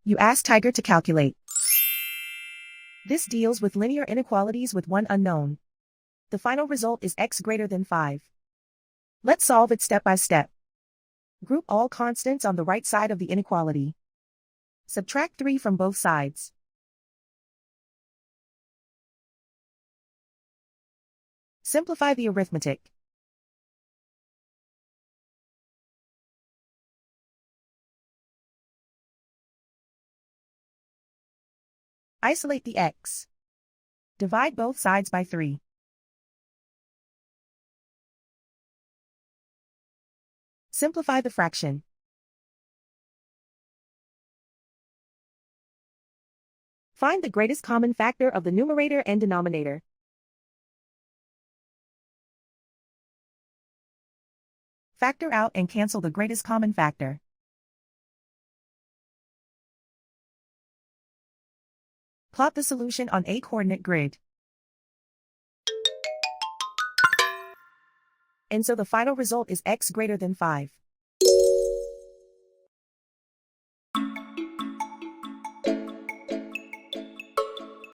You ask Tiger to calculate. This deals with linear inequalities with one unknown. The final result is x greater than 5. Let's solve it step by step. Group all constants on the right side of the inequality. Subtract 3 from both sides. Simplify the arithmetic. Isolate the x. Divide both sides by 3. Simplify the fraction. Find the greatest common factor of the numerator and denominator. Factor out and cancel the greatest common factor. Plot the solution on a coordinate grid. And so the final result is x greater than 5.